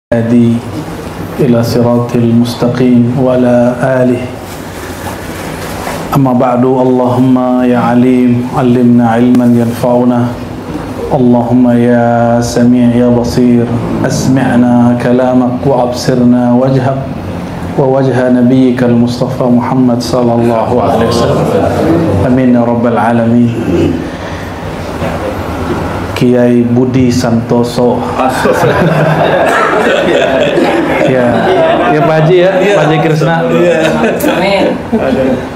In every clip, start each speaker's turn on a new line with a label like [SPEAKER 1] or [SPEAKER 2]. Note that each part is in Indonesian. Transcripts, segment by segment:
[SPEAKER 1] هادي إلى صراط المستقيم وعلى آله. أما بعد، اللهم يا عليم علمنا علما ينفعنا، اللهم يا سميع يا بصير أسمعنا كلامك وأبصرنا وجهك ووجه نبيك المصطفى محمد صلى الله عليه وسلم. Amin ya rabbal alamin. Kiai Budi Santoso. Ya Pak Haji ya, Pak Haji Krisna.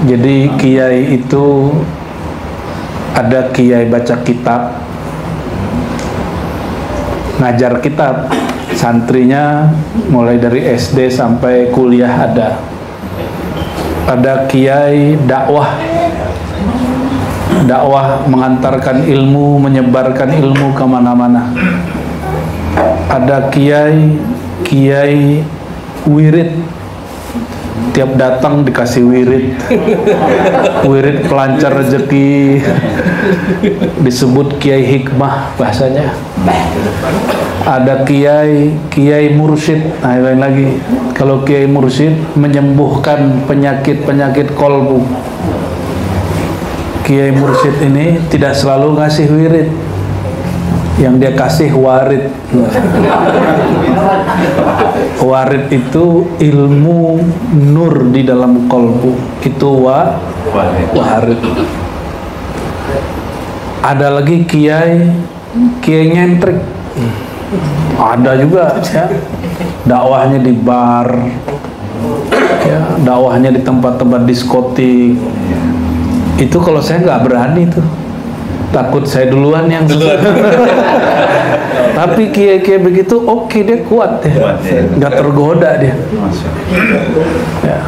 [SPEAKER 1] Jadi kiai itu ada kiai baca kitab, ngajar kitab, santrinya mulai dari SD sampai kuliah ada. Ada kiai dakwah mengantarkan ilmu, menyebarkan ilmu kemana-mana. Ada kiai wirid, tiap datang dikasih wirid pelancar rezeki, disebut kiai hikmah bahasanya. Ada kiai mursyid. Nah, lain lagi, kalau kiai mursyid menyembuhkan penyakit kolbu. Kiai mursyid ini tidak selalu ngasih wirid, yang dia kasih warid. Warid itu ilmu nur di dalam kolbu, itu warid. Ada lagi kiai nyentrik, ada juga ya, dakwahnya di bar ya, dakwahnya di tempat-tempat diskotik. Itu kalau saya nggak berani tuh, takut saya duluan yang tapi kiai begitu oke, dia kuat ya, nggak tergoda dia ya.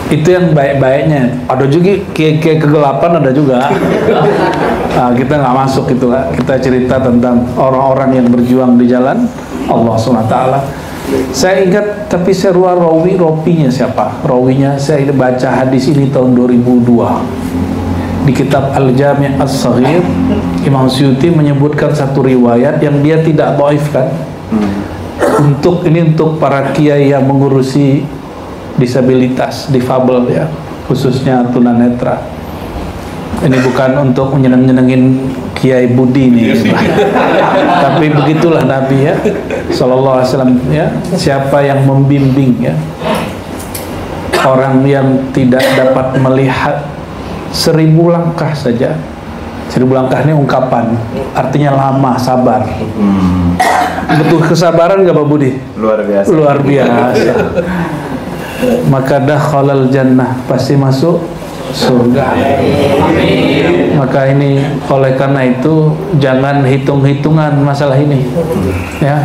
[SPEAKER 1] Itu yang baik-baiknya. Ada juga kiai kegelapan, ada juga. Nah, kita nggak masuk itu lah. Kita cerita tentang orang-orang yang berjuang di jalan Allah SWT. Saya ingat, tapi saya rawinya siapa? Rawinya saya baca hadis ini tahun 2002 di kitab Al-Jami' As-Saghir. Imam Suyuti menyebutkan satu riwayat yang dia tidak dhaifkan. Untuk para kiai yang mengurusi disabilitas, difabel ya, khususnya tunanetra. Ini bukan untuk menyenengin Kiai Budi nih, tapi begitulah Nabi ya, Sallallahu Alaihi Wasallam ya. Siapa yang membimbing ya orang yang tidak dapat melihat 1000 langkah saja. 1000 langkah ini ungkapan, artinya lama, sabar. Butuh kesabaran gak Pak Budi? Luar biasa. Maka dakhalal jannah, pasti masuk surga. Maka ini, oleh karena itu jangan hitung-hitungan masalah ini ya.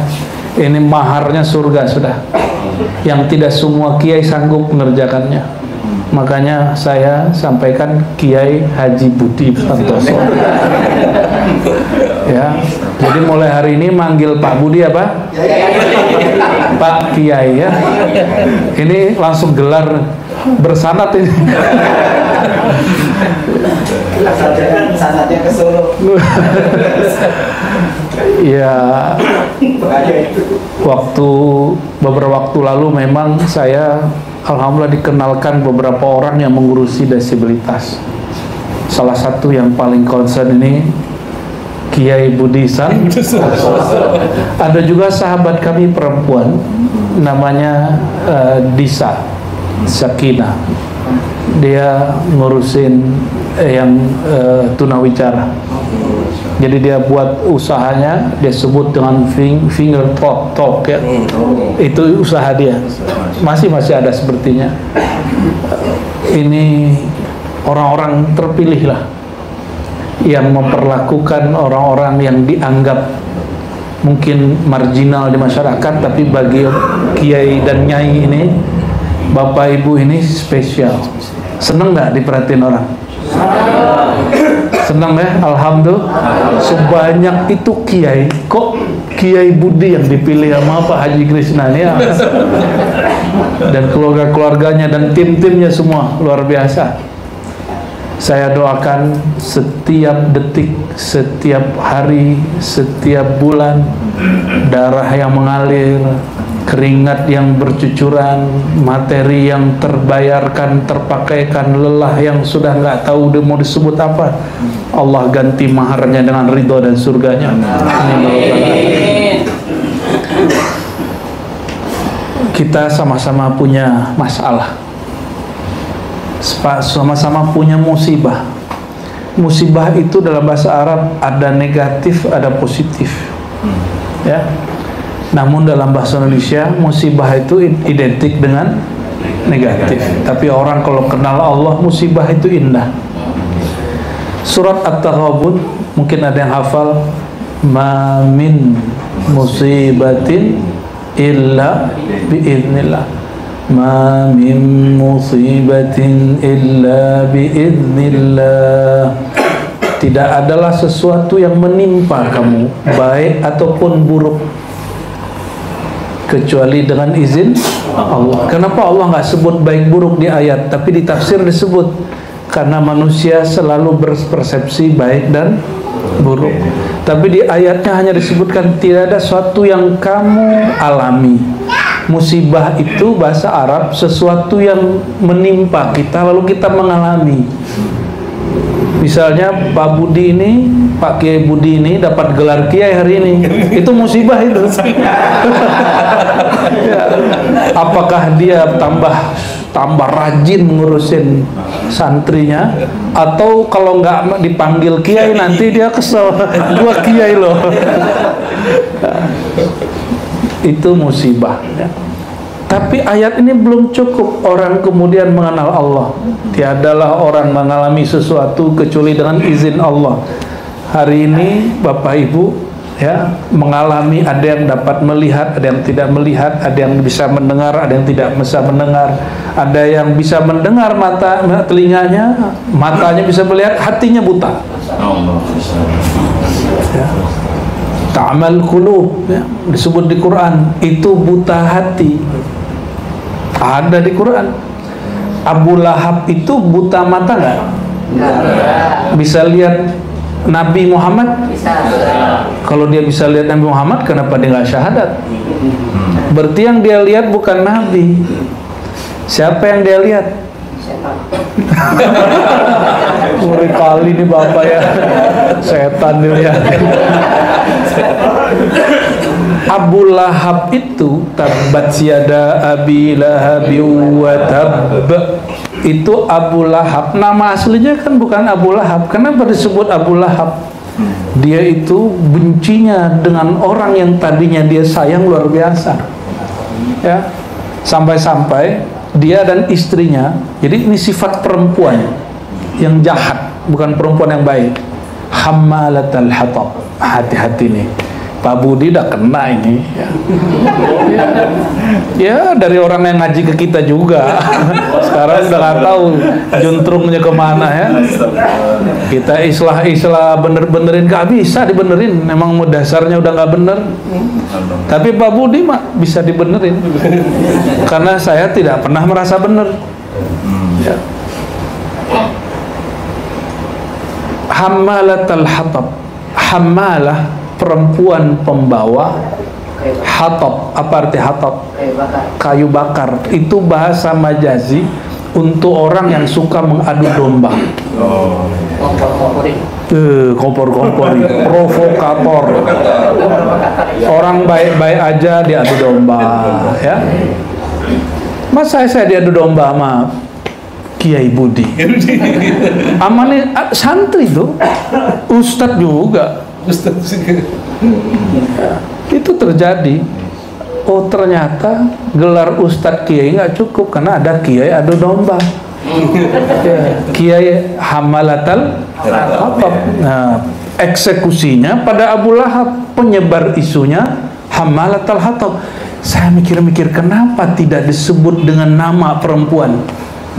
[SPEAKER 1] Ini maharnya surga sudah, yang tidak semua kiai sanggup mengerjakannya. Makanya saya sampaikan Kiai Haji Budi Santoso ya. Jadi mulai hari ini manggil Pak Budi apa? Pak Kiai ya. Ini langsung gelar bersanad ini.
[SPEAKER 2] Sanadnya ke Solo.
[SPEAKER 1] Ya, beberapa waktu lalu memang saya alhamdulillah dikenalkan beberapa orang yang mengurusi disabilitas. Salah satu yang paling concern ini Kiai Budi Santoso. Ada juga sahabat kami perempuan namanya Disa Sakinah. Dia ngurusin yang tunawicara. Jadi dia buat usahanya, dia sebut dengan finger talk ya. Itu usaha dia. Masih ada sepertinya. Ini orang-orang terpilih lah yang memperlakukan orang-orang yang dianggap mungkin marginal di masyarakat, tapi bagi kiai dan nyai ini, bapak ibu ini spesial. Seneng nggak diperhatiin orang? Senang ya, alhamdulillah. Sebanyak itu kiai, kok Kiai Budi yang dipilih sama Pak Haji Krisna ya. Dan keluarga-keluarganya dan tim-timnya semua luar biasa. Saya doakan setiap detik, setiap hari, setiap bulan darah yang mengalir, keringat yang bercucuran, materi yang terbayarkan, terpakaikan, lelah yang sudah nggak tahu dia mau disebut apa, Allah ganti maharnya dengan ridho dan surganya. Kita sama-sama punya masalah, sama-sama punya musibah. Musibah itu dalam bahasa Arab ada negatif, ada positif, ya. Namun dalam bahasa Indonesia musibah itu identik dengan negatif. Tapi orang kalau kenal Allah, musibah itu indah. Surat At-Taghabun mungkin ada yang hafal, ma min musibatin illa biiznillah, ma min musibatin illa biiznillah. Tidak adalah sesuatu yang menimpa kamu, baik ataupun buruk, kecuali dengan izin Allah. Kenapa Allah nggak sebut baik buruk di ayat, tapi di tafsir disebut? Karena manusia selalu berpersepsi baik dan buruk. Tapi di ayatnya hanya disebutkan tidak ada sesuatu yang kamu alami. Musibah itu bahasa Arab sesuatu yang menimpa kita lalu kita mengalami. Misalnya Pak Budi ini, Pak Kiai Budi ini dapat gelar Kiai hari ini, itu musibah itu. Ya. Apakah dia tambah rajin ngurusin santrinya, atau kalau nggak dipanggil Kiai nanti dia kesel, gua Kiai loh. Itu musibah. Ya. Tapi ayat ini belum cukup orang kemudian mengenal Allah. Tiadalah orang mengalami sesuatu kecuali dengan izin Allah. Hari ini Bapak Ibu ya mengalami, ada yang dapat melihat, ada yang tidak melihat, ada yang bisa mendengar, ada yang tidak bisa mendengar, ada yang bisa mendengar telinganya, matanya bisa melihat, hatinya buta. Ya. Ta'mal qulub ya, disebut di Quran, itu buta hati. Ada di Quran. Abu Lahab itu buta mata nggak? Bisa lihat Nabi Muhammad? Bisa. Kalau dia bisa lihat Nabi Muhammad, kenapa dia nggak syahadat? Berarti yang dia lihat bukan Nabi. Siapa yang dia lihat? Ngeri kali nih Bapak ya. Setan dilihat. Abu Lahab itu tabbat yada abi lahabi wa tabb. Itu Abu Lahab. Nama aslinya kan bukan Abu Lahab. Kenapa disebut Abu Lahab? Dia itu bencinya dengan orang yang tadinya dia sayang luar biasa. Ya. Sampai-sampai dia dan istrinya. Jadi ini sifat perempuan yang jahat, bukan perempuan yang baik. Hammalatal hatab. Hati-hati nih. Pak Budi udah kena ini ya. Ya dari orang yang ngaji ke kita juga. Sekarang udah nggak tahu juntrungnya kemana ya. Kita islah bener-benerin gak bisa dibenerin. Memang dasarnya udah nggak bener. Tapi Pak Budi mah bisa dibenerin. Karena saya tidak pernah merasa bener ya. Hammalatal hatab. Hammalah perempuan pembawa, hatab, apa arti hatab? Kayu bakar. Itu bahasa majazi untuk orang yang suka mengadu domba. Kompor-kompori, provokator. Orang baik-baik aja diadu domba, ya. Masa saya diadu domba sama Kiai Budi? Amannya santri tuh, ustadz juga. Ya, itu terjadi. Oh ternyata gelar Ustadz Kiai nggak cukup karena ada Kiai adu domba. Ya, Kiai Hamalatal Hatab. Nah, eksekusinya pada Abu Lahab, penyebar isunya Hamalatal Hatab. Saya mikir-mikir kenapa tidak disebut dengan nama perempuan,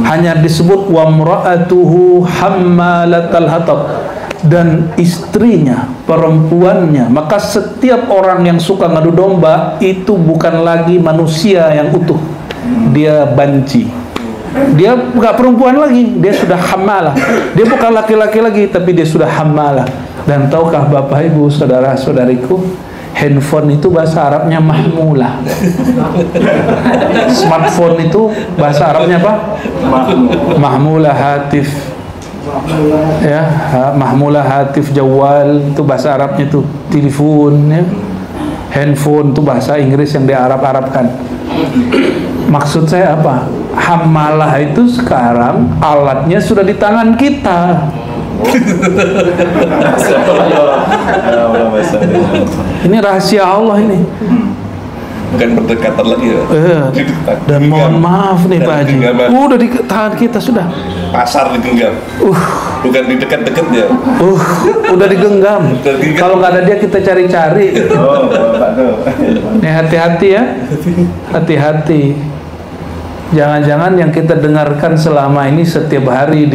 [SPEAKER 1] hanya disebut wa mra'atuhu Hammalatal Hatab, dan istrinya, perempuannya. Maka setiap orang yang suka ngadu domba itu bukan lagi manusia yang utuh, dia banci, dia bukan perempuan lagi, dia sudah hamalah. Dia bukan laki-laki lagi, tapi dia sudah hamalah. Dan tahukah Bapak Ibu, saudara-saudariku, handphone itu bahasa Arabnya mahmulah. Smartphone itu bahasa Arabnya apa? Mahmulah hatif. Ya, mahmulah hatif jawal itu bahasa Arabnya itu telepon ya. Handphone itu bahasa Inggris yang diarab-arabkan. Maksud saya apa? Hamalah itu sekarang alatnya sudah di tangan kita. Ini rahasia Allah ini.
[SPEAKER 2] Bukan berdekatan lagi ya.
[SPEAKER 1] Dan mohon maaf nih Pak Haji, udah di tangan kita sudah.
[SPEAKER 2] Pasar digenggam. Bukan di dekat-dekat ya.
[SPEAKER 1] Udah digenggam. Kalau nggak ada dia kita cari-cari. Nih hati-hati ya, hati-hati. Jangan-jangan yang kita dengarkan selama ini setiap hari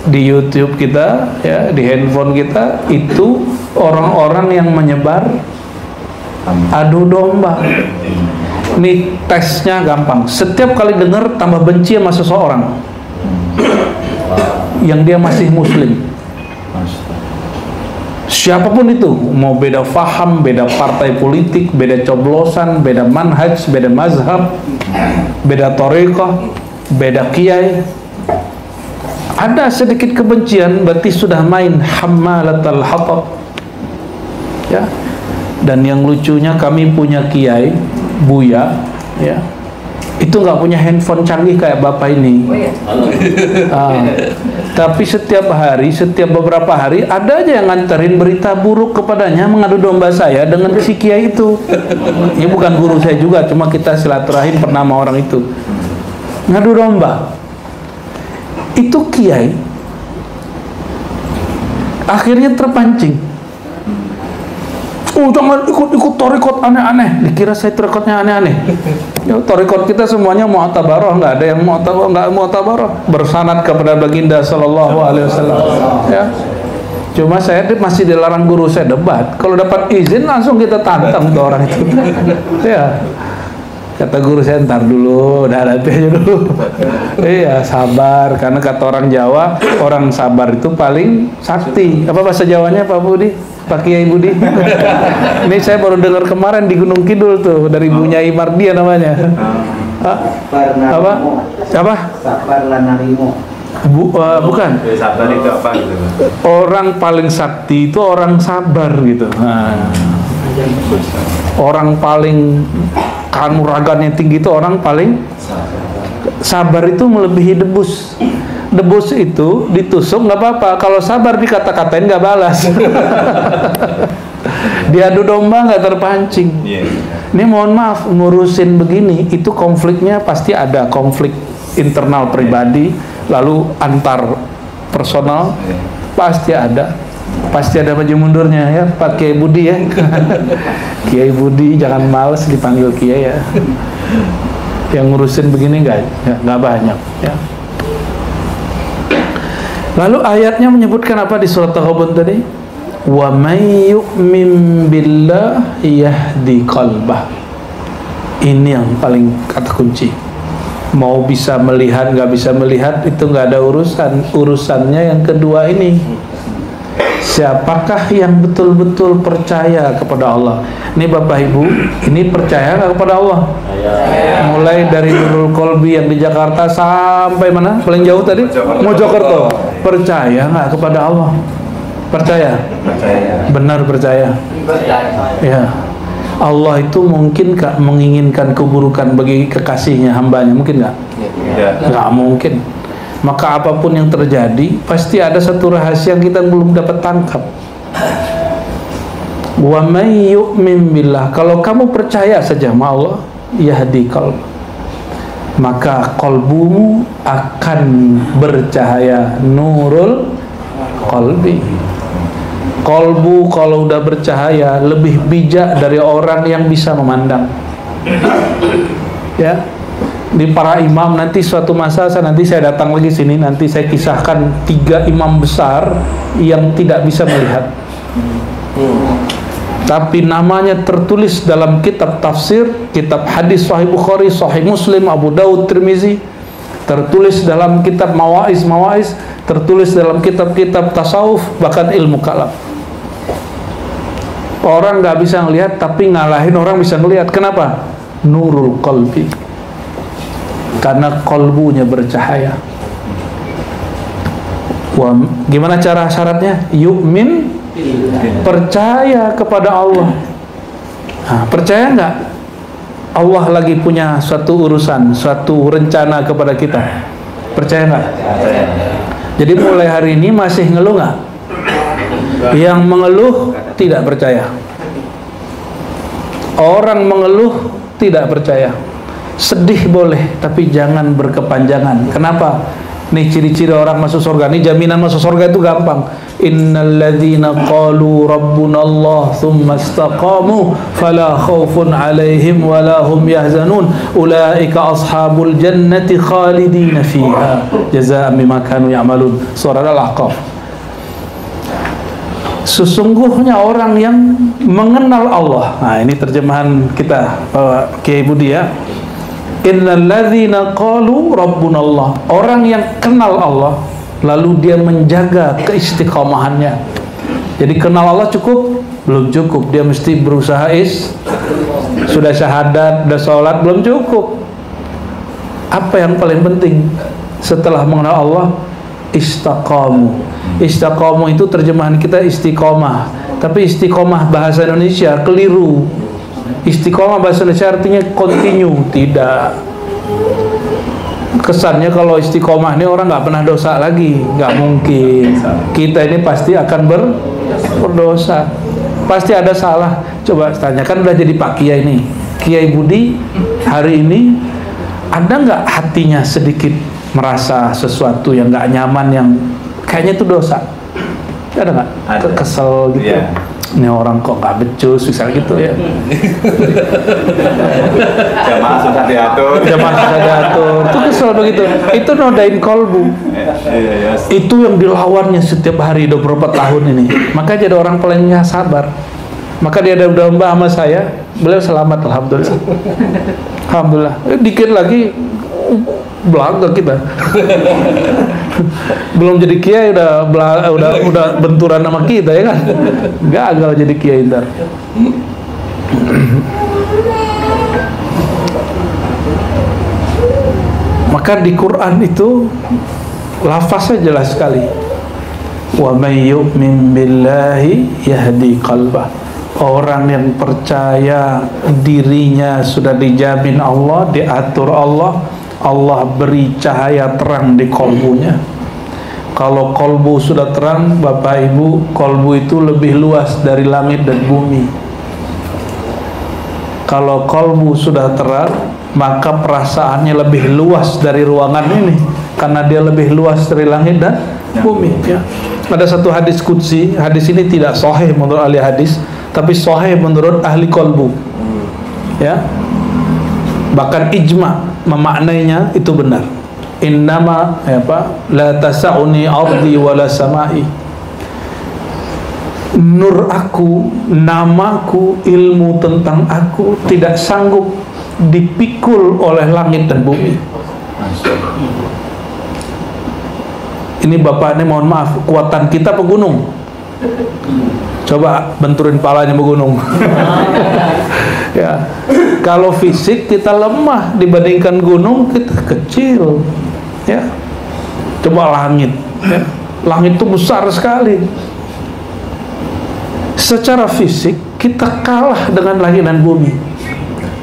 [SPEAKER 1] di YouTube kita, ya, di handphone kita itu orang-orang yang menyebar adu domba. Nih tesnya gampang. Setiap kali dengar tambah benci sama seseorang yang dia masih muslim. Siapapun itu, mau beda faham, beda partai politik, beda coblosan, beda manhaj, beda mazhab, beda thariqah, beda kiai, ada sedikit kebencian berarti sudah main hammalatal hatab. Ya. Dan yang lucunya kami punya kiai Buya, ya, itu nggak punya handphone canggih kayak bapak ini. Tapi setiap hari, setiap beberapa hari ada aja yang nganterin berita buruk kepadanya, mengadu domba saya dengan si kiai itu. Ini bukan guru saya juga, cuma kita silaturahim pernah sama orang itu. Ngadu domba. Itu kiai akhirnya terpancing. Jangan ikut torikot aneh-aneh. Dikira saya torikotnya aneh-aneh. Ya, torikot kita semuanya mu'tabarah, nggak ada yang mu'tabarah. Bersanad kepada baginda Sallallahu Alaihi Wasallam. Ya. Cuma saya masih dilarang guru saya debat. Kalau dapat izin langsung kita tantang tuh orang itu. Ya. Kata guru saya, ntar dulu, udah hati aja dulu. Iya, sabar. Karena kata orang Jawa, orang sabar itu paling sakti. Apa bahasa Jawanya Pak Budi? Pak Kiai Budi? Ini saya baru dengar kemarin di Gunung Kidul tuh, dari Bu Nyai Mardia namanya. Apa? Apa?
[SPEAKER 3] Sabar lanarimo.
[SPEAKER 1] Bukan.
[SPEAKER 2] Sabar itu apa gitu?
[SPEAKER 1] Orang paling sakti itu orang sabar gitu. Nah. Orang paling kanuragannya tinggi itu orang paling sabar, itu melebihi debus. Debus itu ditusuk nggak apa-apa, kalau sabar dikata-katain nggak balas. Diadu domba nggak terpancing. Ini mohon maaf, ngurusin begini itu konfliknya pasti ada, konflik internal pribadi, lalu antar personal pasti ada. Pasti ada maju mundurnya ya Pak Kiai Budi ya. Kiai Budi jangan males dipanggil Kiai ya. Yang ngurusin begini nggak banyak ya. Lalu ayatnya menyebutkan apa di surat Taghabun tadi? Wa may yu'min billah yahdi qalbah. Ini yang paling kata kunci. Mau bisa melihat nggak bisa melihat itu nggak ada urusan. Urusannya yang kedua ini. Siapakah yang betul-betul percaya kepada Allah? Ini Bapak Ibu, ini percaya nggak kepada Allah? Mulai dari Nurul Kolbi yang di Jakarta sampai mana? Paling jauh tadi? Mojokerto. Percaya nggak kepada Allah? Percaya? Benar percaya? Ya. Allah itu mungkin nggak menginginkan keburukan bagi kekasihnya, hambanya? Mungkin nggak? Nggak mungkin. Maka apapun yang terjadi pasti ada satu rahasia yang kita belum dapat tangkap. Wa may yu'min billah, kalau kamu percaya saja sama Allah, yahdi qalb, maka qalbumu akan bercahaya, nurul qalbi. Qalbu kalau udah bercahaya lebih bijak dari orang yang bisa memandang. Ya. Di para imam nanti suatu masa nanti saya datang lagi sini, nanti saya kisahkan 3 imam besar yang tidak bisa melihat. Tapi namanya tertulis dalam kitab tafsir, kitab hadis Sahih Bukhari, Sahih Muslim, Abu Daud, Tirmizi, tertulis dalam kitab Mawaiz, tertulis dalam kitab-kitab tasawuf, bahkan ilmu kalam. Orang nggak bisa ngelihat, tapi ngalahin orang bisa ngelihat. Kenapa? Nurul qalbi. Karena kolbunya bercahaya. Gimana cara syaratnya? Yu'min, percaya kepada Allah. Nah, percaya nggak? Allah lagi punya suatu urusan, suatu rencana kepada kita. Percaya nggak? Jadi mulai hari ini masih ngeluh nggak? Yang mengeluh tidak percaya. Orang mengeluh tidak percaya. Sedih boleh, tapi jangan berkepanjangan. Kenapa? Nih ciri-ciri orang masuk surga. Nih jaminan masuk surga itu gampang. Innal ladzina qalu rabbuna Allah tsumma istaqamu fala khaufun 'alaihim wala hum yahzanun ulaika ashabul jannati khalidina fiha jazaa'an bima kanu ya'malun. Surah Al-Ahqaf. Sesungguhnya orang yang mengenal Allah. Nah, ini terjemahan kita Kiai Budi ya. Innal ladzina qalu rabbuna Allah. Orang yang kenal Allah lalu dia menjaga keistiqomahannya. Jadi kenal Allah cukup? Belum cukup. Dia mesti berusaha sudah syahadat, sudah sholat, belum cukup. Apa yang paling penting setelah mengenal Allah? Istaqamu. Istaqamu itu terjemahan kita istiqomah. Tapi istiqomah bahasa Indonesia keliru. Istiqomah bahasa Indonesia artinya continue. Tidak. Kesannya kalau istiqomah ini orang nggak pernah dosa lagi. Nggak mungkin. Kita ini pasti akan berdosa. Pasti ada salah. Coba tanyakan, udah jadi Pak Kiai nih, Kiai Budi hari ini ada nggak hatinya sedikit merasa sesuatu yang nggak nyaman, yang kayaknya itu dosa? Ada nggak? Kesel gitu. Yeah. Ini orang kok nggak becus, misalnya gitu ya.
[SPEAKER 2] Jamaah susah diatur.
[SPEAKER 1] Itu kesel begitu. Itu nodain kolbu. Itu yang dilawannya setiap hari 24 tahun ini. Maka jadi orang paling nggak sabar. Maka dia ada domba sama saya, beliau selamat, alhamdulillah. Alhamdulillah. Dikit lagi belaga kita. Belum jadi kiai udah benturan sama kita ya kan. Gagal jadi kiai ntar. Maka di Quran itu lafaznya jelas sekali. Wa may yu'min billahi yahdi qalbah. Orang yang percaya dirinya sudah dijamin Allah, diatur Allah, Allah beri cahaya terang di kolbunya. Kalau kolbu sudah terang, Bapak Ibu, kolbu itu lebih luas dari langit dan bumi. Kalau kolbu sudah terang, maka perasaannya lebih luas dari ruangan ini, karena dia lebih luas dari langit dan bumi ya. Ada satu hadis qudsi, hadis ini tidak sahih menurut ahli hadis, tapi sahih menurut ahli kolbu ya. Bahkan ijma memaknainya itu benar. Innama la tasa'uni ardi wala samai. Nur aku, namaku, ilmu tentang aku tidak sanggup dipikul oleh langit dan bumi. Ini Bapak ini mohon maaf, kekuatan kita pegunung. Coba benturin palanya begunung. Ya, kalau fisik kita lemah dibandingkan gunung, kita kecil. Ya, coba langit. Ya. Langit itu besar sekali. Secara fisik kita kalah dengan langit dan bumi.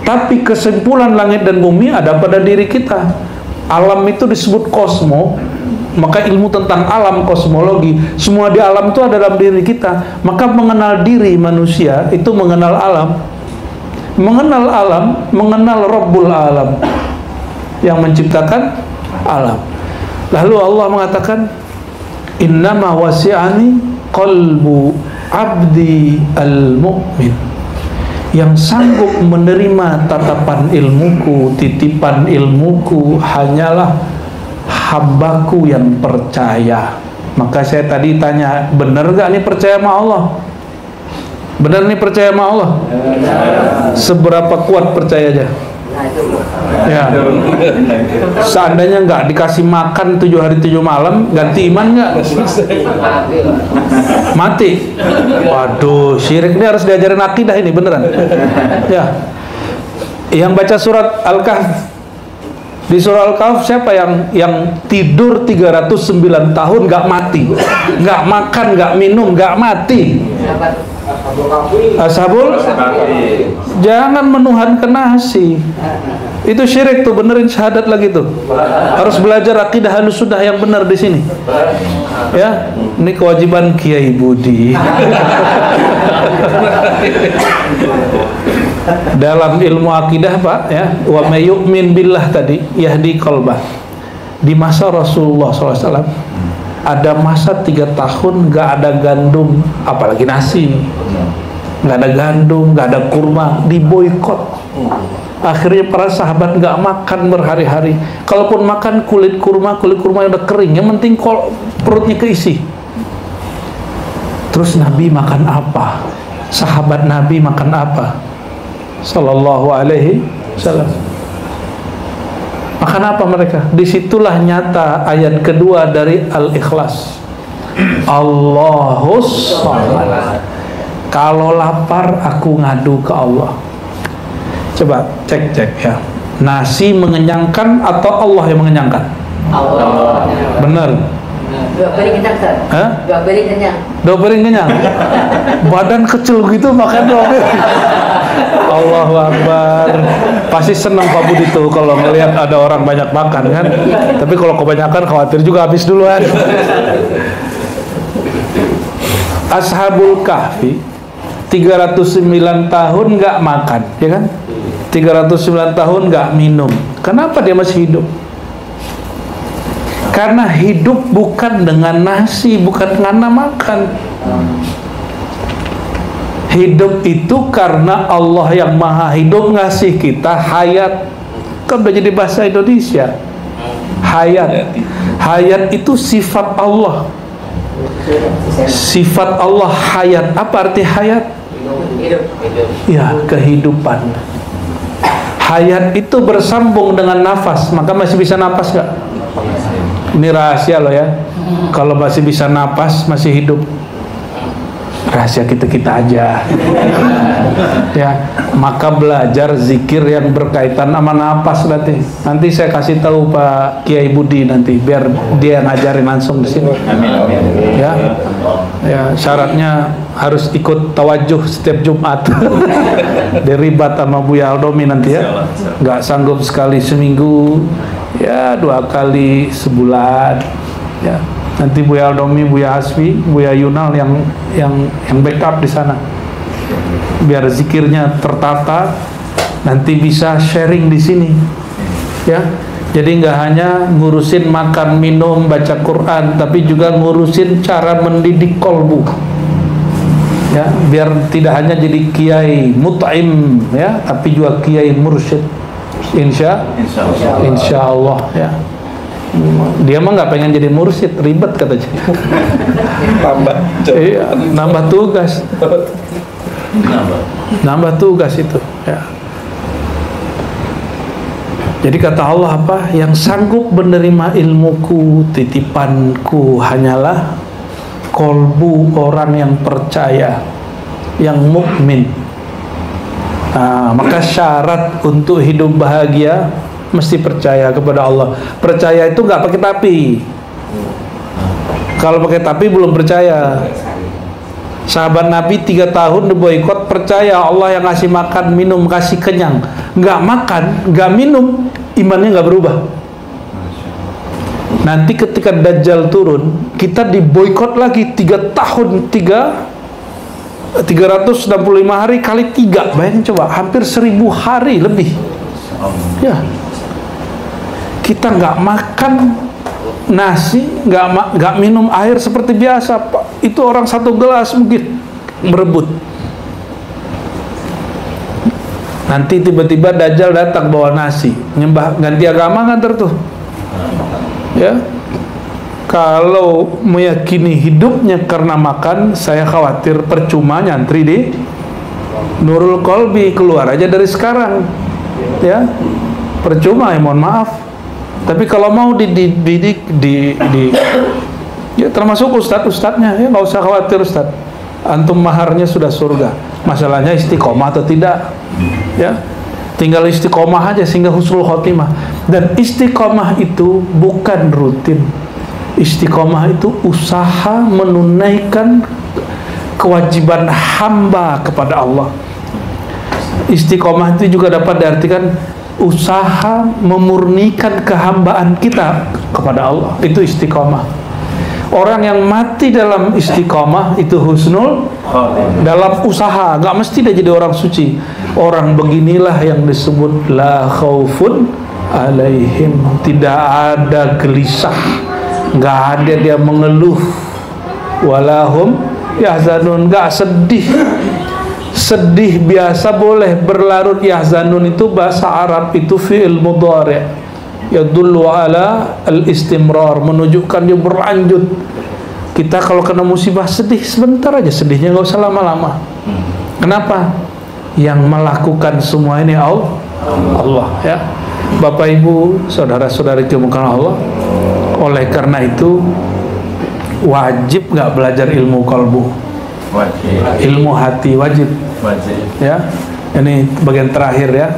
[SPEAKER 1] Tapi kesimpulan langit dan bumi ada pada diri kita. Alam itu disebut kosmo. Maka ilmu tentang alam, kosmologi, semua di alam itu ada dalam diri kita. Maka mengenal diri manusia itu mengenal alam. Mengenal alam, mengenal Rabbul Alam yang menciptakan alam. Lalu Allah mengatakan, innama wasi'ani qalbu abdi al-mu'min. Yang sanggup menerima tatapan ilmuku, titipan ilmuku hanyalah hambaku yang percaya. Maka saya tadi tanya, benar gak nih percaya sama Allah? Benar nih percaya sama Allah? Seberapa kuat percayanya? Ya. Seandainya nggak dikasih makan 7 hari 7 malam, ganti iman nggak? Mati. Waduh, syirik ini harus diajarin akidah ini beneran. Ya. Yang baca surat Al-Kahf, di surah Al-Kahf siapa yang tidur 309 tahun nggak mati, nggak makan, nggak minum, nggak mati? Ashabul. Jangan menuhankan nasi. Itu syirik tuh, benerin syahadat lagi tuh. Harus belajar akidah Ahlussunnah yang benar di sini. Ya, ini kewajiban Kiai Budi. Dalam ilmu akidah Pak, ya, wa may yu'min billah tadi yahdi qalbah. Di masa Rasulullah SAW ada masa 3 tahun nggak ada gandum, apalagi nasi, nggak ada gandum, nggak ada kurma, diboikot. Akhirnya para sahabat nggak makan berhari-hari. Kalaupun makan kulit kurma yang udah kering, yang penting perutnya keisi. Terus Nabi makan apa? Sahabat Nabi makan apa? Sallallahu alaihi wasallam. Makan apa mereka? Disitulah nyata ayat kedua dari Al-Ikhlas. Allahus Samad. Kalau lapar aku ngadu ke Allah. Coba cek ya. Nasi mengenyangkan atau Allah yang mengenyangkan?
[SPEAKER 3] Allah.
[SPEAKER 1] Benar.
[SPEAKER 3] 2 piring kenyang, Ustaz.
[SPEAKER 1] Hah?
[SPEAKER 3] 2 piring kenyang.
[SPEAKER 1] 2 piring kenyang. Badan kecil gitu makan 2 piring. Allahu Akbar. Pasti senang Pak Budi tuh kalau ngelihat ada orang banyak makan kan. Tapi kalau kebanyakan khawatir juga habis duluan. Ashabul Kahfi 309 tahun nggak makan, ya kan? 309 tahun nggak minum. Kenapa dia masih hidup? Karena hidup bukan dengan nasi, bukan karena makan. Hidup itu karena Allah yang maha hidup ngasih kita hayat. Kan udah jadi bahasa Indonesia. Hayat. Hayat itu sifat Allah. Sifat Allah hayat. Apa arti hayat? Ya, kehidupan. Hayat itu bersambung dengan nafas. Maka masih bisa nafas nggak? Ini rahasia loh ya. Kalau masih bisa napas, masih hidup. Rahasia kita aja. Ya, maka belajar zikir yang berkaitan sama napas nanti. Nanti saya kasih tahu Pak Kiai Budi nanti biar dia ngajarin langsung di sini. Ya. Ya, syaratnya harus ikut tawajuh setiap Jumat. Diribat sama Buya Aldomi nanti ya. Nggak sanggup sekali seminggu, ya 2 kali sebulan. Ya. Nanti Buya Aldomi, Buya Hasbi, Buya Yunal yang backup di sana. Biar zikirnya tertata, nanti bisa sharing di sini. Ya. Jadi nggak hanya ngurusin makan, minum, baca Quran, tapi juga ngurusin cara mendidik kolbu. Ya, biar tidak hanya jadi kiai mut'im ya, tapi juga kiai mursyid. Insya Allah ya. Dia mah nggak pengen jadi mursyid, ribet katanya. Nambah tugas. Nambah tugas itu ya. Jadi kata Allah apa? Yang sanggup menerima ilmuku, titipanku hanyalah kolbu orang yang percaya, yang mukmin. Nah, maka syarat untuk hidup bahagia mesti percaya kepada Allah. Percaya itu nggak pakai tapi. Kalau pakai tapi belum percaya. Sahabat Nabi 3 tahun diboikot, percaya Allah yang ngasih makan, minum, kasih kenyang. Nggak makan, nggak minum, imannya nggak berubah. Nanti ketika Dajjal turun, kita diboikot lagi 3 tahun, 365 hari kali 3. Bayangin coba, hampir 1000 hari lebih. Ya. Kita nggak makan nasi, nggak minum air seperti biasa, Pak. Itu orang 1 gelas mungkin merebut. Nanti tiba-tiba Dajjal datang bawa nasi, nyembah, ganti agama kan tuh. Ya. Kalau meyakini hidupnya karena makan, saya khawatir percuma nyantri di Nurul Qalbi, keluar aja dari sekarang. ya percuma, ya mohon maaf. Tapi kalau mau dididik ya termasuk ustadznya, ya nggak usah khawatir ustadz, antum maharnya sudah surga. Masalahnya istiqomah atau tidak, ya tinggal istiqomah aja sehingga husnul khotimah. Dan istiqomah itu bukan rutin, istiqomah itu usaha menunaikan kewajiban hamba kepada Allah. Istiqomah itu juga dapat diartikan usaha memurnikan kehambaan kita kepada Allah. Itu istiqomah. Orang yang mati dalam istiqomah itu husnul dalam usaha, nggak mesti dia jadi orang suci. Orang beginilah yang disebut la khaufun alaihim, tidak ada gelisah, nggak ada dia mengeluh, walahum yahzanun, nggak sedih. Sedih biasa boleh, berlarut yahzanun itu bahasa Arab itu fi'il mudhari' yadullu ala al-istimrar, menunjukkan dia berlanjut. Kita kalau kena musibah sedih sebentar aja, sedihnya nggak usah lama-lama. Kenapa? Yang melakukan semua ini Allah, ya. Bapak Ibu, saudara-saudari dimuliakan Allah. Oleh karena itu wajib nggak belajar ilmu qalbu? Wajib. Ilmu hati wajib. Ya, ini bagian terakhir ya.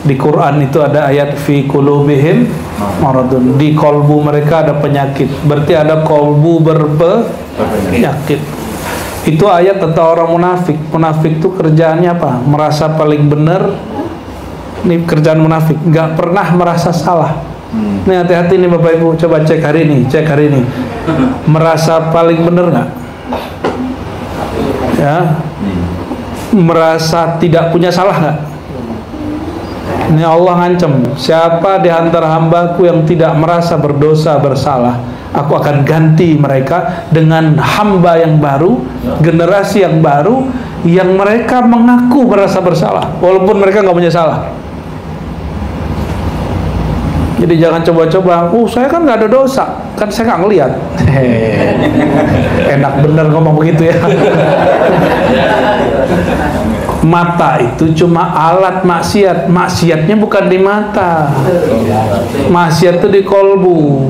[SPEAKER 1] Di Quran itu ada ayat fi qulubihim maradun, di kolbu mereka ada penyakit. Berarti ada kolbu berpenyakit. Itu ayat tentang orang munafik. Munafik itu kerjaannya apa? Merasa paling benar. Ini kerjaan munafik, nggak pernah merasa salah. Nih hati-hati nih Bapak Ibu, coba cek hari ini, merasa paling benar nggak? Ya, merasa tidak punya salah nggak? Ini Allah ngancam, siapa di antara hambaku yang tidak merasa berdosa bersalah, aku akan ganti mereka dengan hamba yang baru, generasi yang baru, yang mereka mengaku merasa bersalah walaupun mereka nggak punya salah. Jadi jangan coba-coba, saya kan nggak ada dosa, kan saya nggak ngelihat. Enak bener ngomong begitu ya. Mata itu cuma alat maksiat, maksiatnya bukan di mata, maksiat itu di kolbu.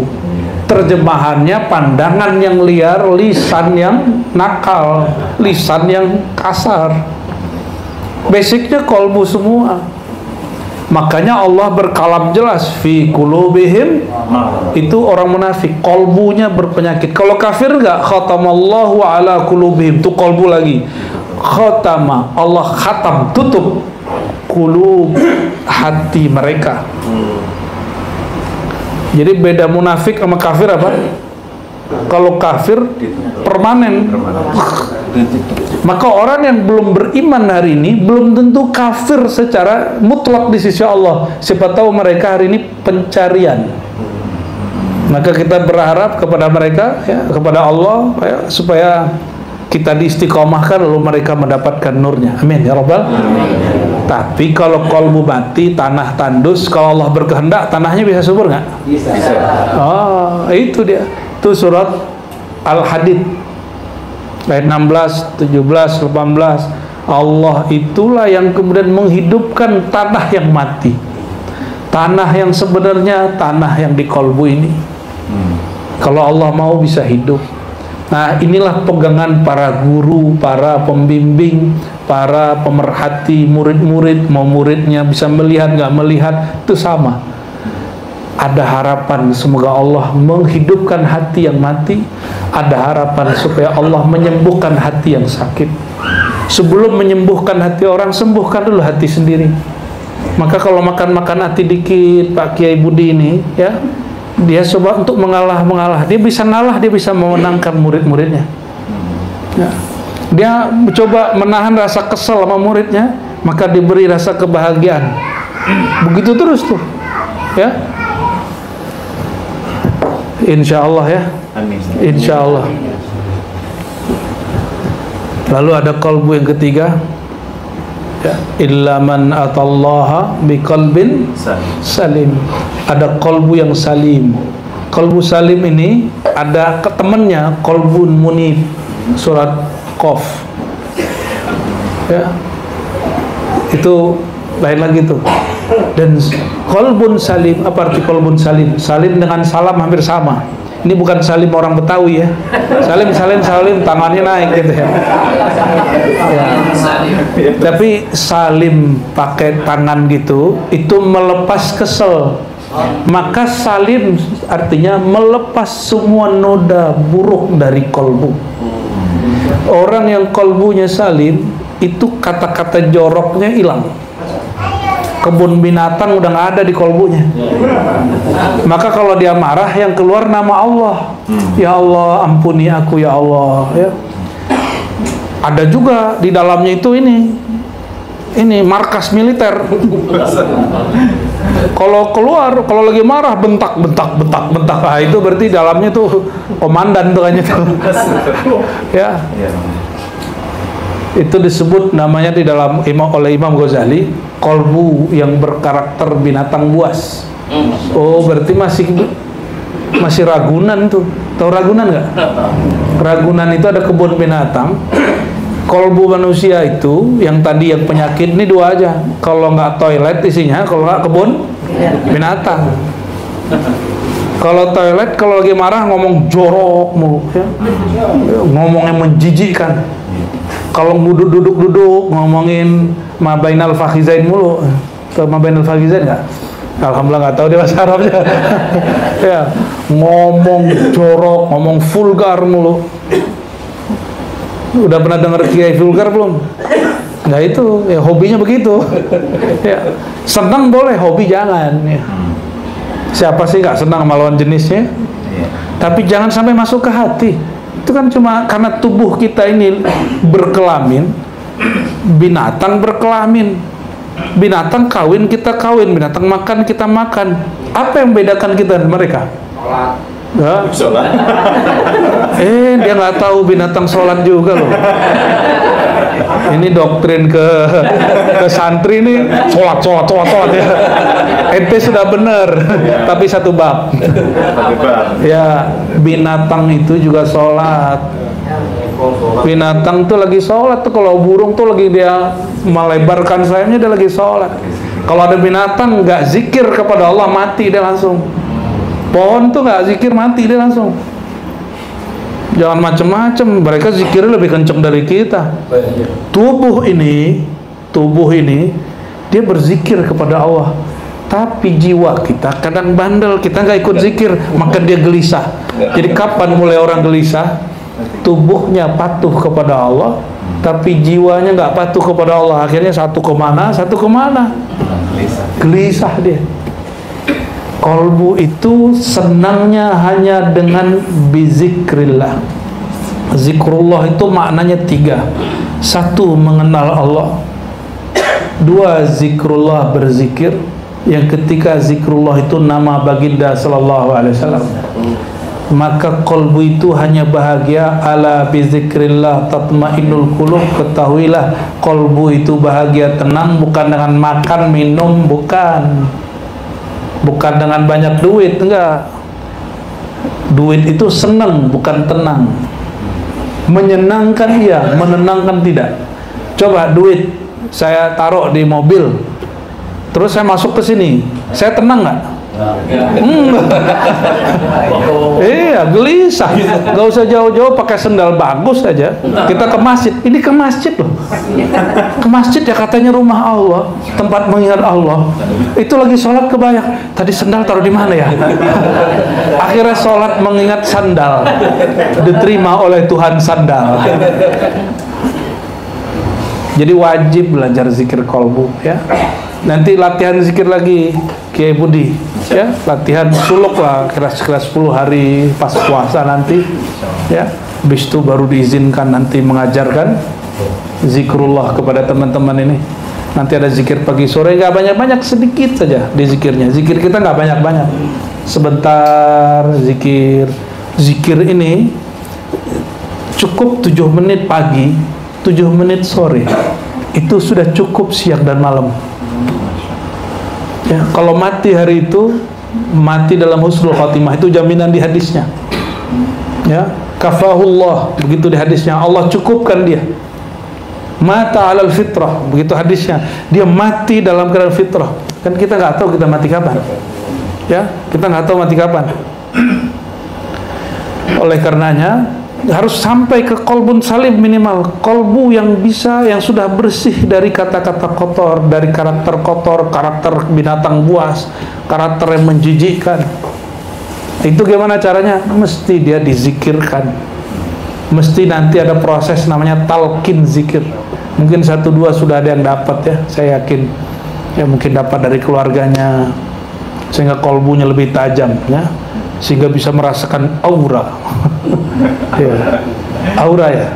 [SPEAKER 1] Terjemahannya pandangan yang liar, lisan yang nakal, lisan yang kasar. Basicnya kolbu semua. Makanya Allah berkalam jelas fi qulubihim, itu orang munafik, kolbunya berpenyakit. Kalau kafir enggak, khatamallahu ala qulubihim, itu kolbu lagi. Khatama, Allah khatam, tutup qulub, hati mereka. Jadi beda munafik sama kafir apa? Kalau kafir permanen. Maka orang yang belum beriman hari ini belum tentu kafir secara mutlak di sisi Allah. Siapa tahu mereka hari ini pencarian. Maka kita berharap kepada mereka, ya, kepada Allah, ya, supaya kita diistiqomahkan lalu mereka mendapatkan nurnya. Amin ya Rabbal. Tapi kalau kolbu mati, tanah tandus, kalau Allah berkehendak tanahnya bisa subur nggak? Bisa. Oh, itu dia. Itu surat Al-Hadid ayat 16, 17, 18. Allah itulah yang kemudian menghidupkan tanah yang mati. Tanah yang sebenarnya tanah yang di kolbu ini. Kalau Allah mau bisa hidup. Nah, inilah pegangan para guru, para pembimbing, para pemerhati murid-murid. Mau muridnya bisa melihat nggak melihat, itu sama. Ada harapan semoga Allah menghidupkan hati yang mati. Ada harapan supaya Allah menyembuhkan hati yang sakit. Sebelum menyembuhkan hati orang, sembuhkan dulu hati sendiri. Maka kalau makan hati dikit, Pak Kiai Budi ini, ya, dia coba untuk mengalah. Dia bisa ngalah, dia bisa memenangkan murid-muridnya. Ya. Dia coba menahan rasa kesel sama muridnya, maka diberi rasa kebahagiaan. Begitu terus tuh, ya. Insya Allah ya. Amin. Insya Allah. Lalu ada kalbu yang ketiga, ya, illa man atallaha biqalbin salim. Ada kalbu yang salim. Kalbu salim ini ada temannya, kalbun munib, surat Qaf. Ya. Itu lain lagi tuh. Dan kolbun salim, apa arti kolbun salim? Salim dengan salam hampir sama. Ini bukan salim orang Betawi ya. Salim, tangannya naik gitu ya. Ya. Tapi salim pakai tangan gitu, itu melepas kesel. Maka salim artinya melepas semua noda buruk dari kolbu. Orang yang kolbunya salim, itu kata-kata joroknya hilang. Kebun binatang udah nggak ada di kolbunya. Maka kalau dia marah, yang keluar nama Allah. Ya Allah, ampuni aku ya Allah. Ya. Ada juga di dalamnya itu ini markas militer. Kalau keluar, kalau lagi marah bentak. Ah, itu berarti dalamnya tuh komandan tuh kayaknya tuh. Ya. Itu disebut namanya di dalam oleh Imam Ghazali kolbu yang berkarakter binatang buas. Oh, berarti masih Ragunan tuh. Tahu Ragunan nggak? Ragunan itu ada kebun binatang. Kolbu manusia itu yang tadi yang penyakit ini dua aja. Kalau nggak toilet isinya, kalau nggak kebun binatang. Kalau toilet, kalau lagi marah ngomong jorok mulu, ya. Ngomongnya menjijikkan. Kalau duduk ngomongin mabainal fakhizain mulu. Tahu mabainal fakhizain nggak? Alhamdulillah nggak tahu dia bahasa Arabnya. Ya, ngomong jorok, ngomong vulgar mulu. Udah pernah dengar kiai vulgar belum? Nggak, itu ya hobinya begitu. Ya, senang boleh, hobi jangan. Ya. Siapa sih nggak senang sama lawan jenisnya? Tapi jangan sampai masuk ke hati. Itu kan cuma karena tubuh kita ini berkelamin, binatang berkelamin, binatang kawin kita kawin, binatang makan kita makan. Apa yang membedakan kita dan mereka? Sholat. Dia nggak tahu binatang sholat juga loh. Ini doktrin ke santri nih, sholat ya. Ente sudah benar, tapi satu bab. Ya, binatang itu juga sholat. Binatang tuh lagi sholat tuh, kalau burung tuh lagi dia melebarkan sayapnya, dia lagi sholat. Kalau ada binatang nggak zikir kepada Allah, mati dia langsung. Pohon tuh nggak zikir, mati dia langsung. Jangan macem-macem, mereka zikirnya lebih kenceng dari kita. Tubuh ini dia berzikir kepada Allah. Tapi jiwa kita kadang bandel, kita nggak ikut zikir, maka dia gelisah. Jadi kapan mulai orang gelisah? Tubuhnya patuh kepada Allah, tapi jiwanya nggak patuh kepada Allah. Akhirnya satu kemana? Gelisah dia. Kolbu itu senangnya hanya dengan bizikrillah. Zikrullah itu maknanya 3. 1, mengenal Allah. 2, zikrullah, berzikir. Yang ketiga, zikrullah itu nama baginda sallallahu alaihi wasallam. Maka kolbu itu hanya bahagia. Ala bizikrillah tatmainnul qulub. Ketahuilah, kolbu itu bahagia, tenang, bukan dengan makan minum, bukan dengan banyak duit, enggak. Duit itu senang, bukan tenang. Menyenangkan iya, menenangkan tidak. Coba duit saya taruh di mobil, terus saya masuk ke sini, saya tenang nggak? Iya, gelisah. Gak usah jauh-jauh, pakai sendal bagus aja. Kita ke masjid. Ini ke masjid loh. Ke masjid ya, katanya rumah Allah, tempat mengingat Allah. Itu lagi sholat kebayang, tadi sendal taruh di mana ya? Akhirnya sholat mengingat sandal, diterima oleh Tuhan sandal. Jadi wajib belajar zikir kolbu ya. Nanti latihan zikir lagi Kiai Budi ya, latihan suluk lah, kelas 10 hari pas puasa nanti ya. Habis itu baru diizinkan nanti mengajarkan zikrullah kepada teman-teman ini. Nanti ada zikir pagi sore, nggak banyak-banyak, sedikit saja di zikirnya. Zikir kita nggak banyak-banyak, sebentar zikir. Zikir ini cukup 7 menit pagi, 7 menit sore, itu sudah cukup siang dan malam. Ya, kalau mati hari itu, mati dalam husnul khotimah, itu jaminan di hadisnya. Ya, kafahullah, begitu di hadisnya, Allah cukupkan dia. Mata alal fitrah, begitu hadisnya. Dia mati dalam keadaan fitrah. Kan kita nggak tahu kita mati kapan. Ya, kita nggak tahu mati kapan. Oleh karenanya harus sampai ke kolbun salim minimal, kolbu yang bisa, yang sudah bersih dari kata-kata kotor, dari karakter kotor, karakter binatang buas, karakter yang menjijikkan. Itu gimana caranya? Mesti dia dizikirkan. Mesti nanti ada proses namanya talqin zikir. Mungkin 1-2 sudah ada yang dapat ya, saya yakin. Ya mungkin dapat dari keluarganya, sehingga kolbunya lebih tajam ya, sehingga bisa merasakan aura. Ya. Aura ya.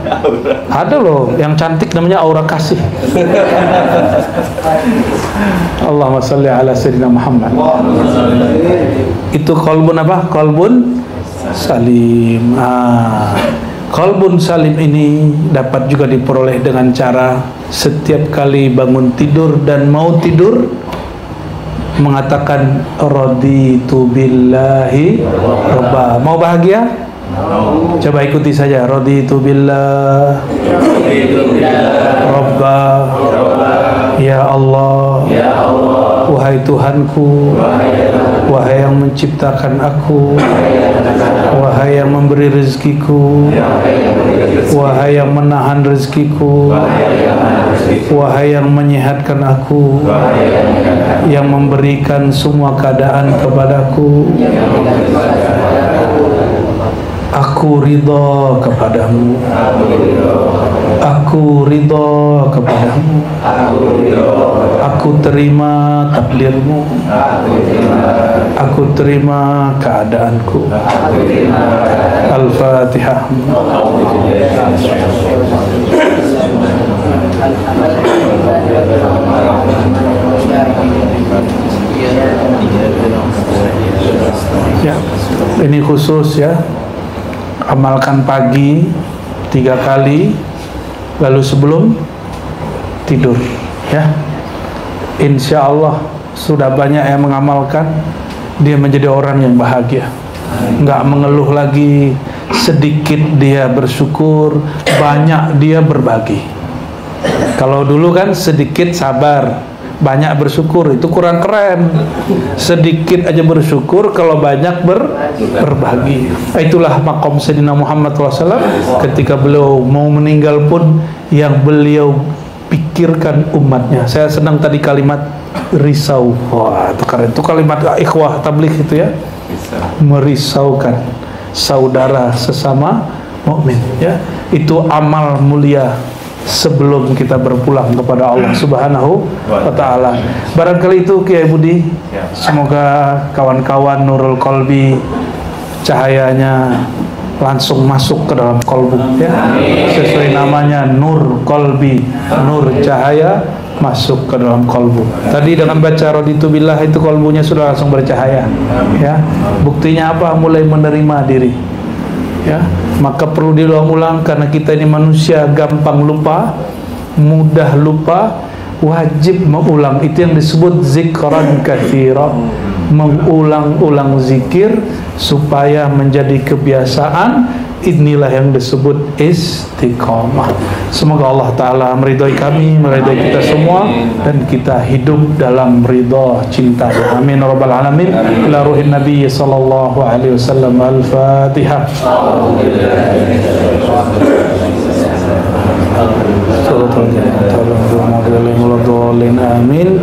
[SPEAKER 1] Ada loh yang cantik namanya aura kasih. Allahumma sholli ala sayyidina Muhammad. Itu kolbun apa? Kolbun salim. Kolbun salim ini dapat juga diperoleh dengan cara setiap kali bangun tidur dan mau tidur mengatakan raditu billahi robba. Mau bahagia? Coba ikuti saja. Raditu billah robba. Ya Allah, wahai Tuhanku, wahai yang menciptakan aku, wahai yang memberi rezekiku, wahai yang menahan rezekiku, wahai yang menyehatkan aku, yang memberikan semua keadaan kepadaku. Aku ridha kepadamu. Aku ridha kepadamu. Aku terima takdirmu. Aku terima keadaanku. Al-Fatihah. Ya, ini khusus ya. Amalkan pagi 3 kali, lalu sebelum tidur ya. Insya Allah sudah banyak yang mengamalkan, dia menjadi orang yang bahagia, nggak mengeluh lagi. Sedikit dia bersyukur, banyak dia berbagi. Kalau dulu kan sedikit sabar, banyak bersyukur, itu kurang keren. Sedikit aja bersyukur, kalau banyak berbagi. Itulah makom Sayyidina Muhammad SAW. Ketika beliau mau meninggal pun yang beliau pikirkan umatnya. Saya senang tadi kalimat risau. Wah, itu keren. Itu kalimat ikhwah tabligh itu ya, merisaukan saudara sesama mukmin ya. Itu amal mulia sebelum kita berpulang kepada Allah Subhanahu wa Ta'ala. Barangkali itu Kiai Budi. Semoga kawan-kawan Nurul Qalbi cahayanya langsung masuk ke dalam kolbu ya. Sesuai namanya Nur Qalbi, nur cahaya masuk ke dalam kolbu. Tadi dengan baca raditu billah itu kolbunya sudah langsung bercahaya ya. Buktinya apa? Mulai menerima diri ya. Maka perlu diulang-ulang karena kita ini manusia gampang lupa, mudah lupa, wajib mengulang. Itu yang disebut zikran katsira, mengulang-ulang zikir supaya menjadi kebiasaan. Inilah yang disebut istiqamah. Semoga Allah Ta'ala meridhai kami, meridhai kita semua, dan kita hidup dalam ridha cinta. Amin rabbal alamin. Ila ruhin Nabi sallallahu alaihi wasallam. Al-Fatihah. Amin.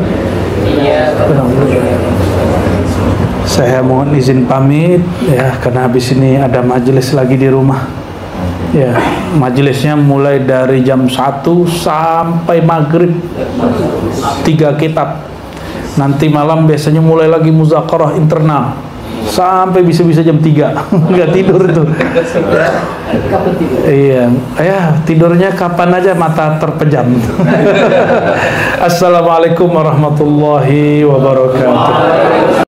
[SPEAKER 1] Saya mohon izin pamit ya, karena habis ini ada majelis lagi di rumah ya. Majelisnya mulai dari jam 1 sampai maghrib, 3 kitab. Nanti malam biasanya mulai lagi muzakarah internal sampai bisa-bisa jam 3. Nggak tidur itu ya. Iya ya, tidurnya kapan aja mata terpejam. Assalamualaikum warahmatullahi wabarakatuh.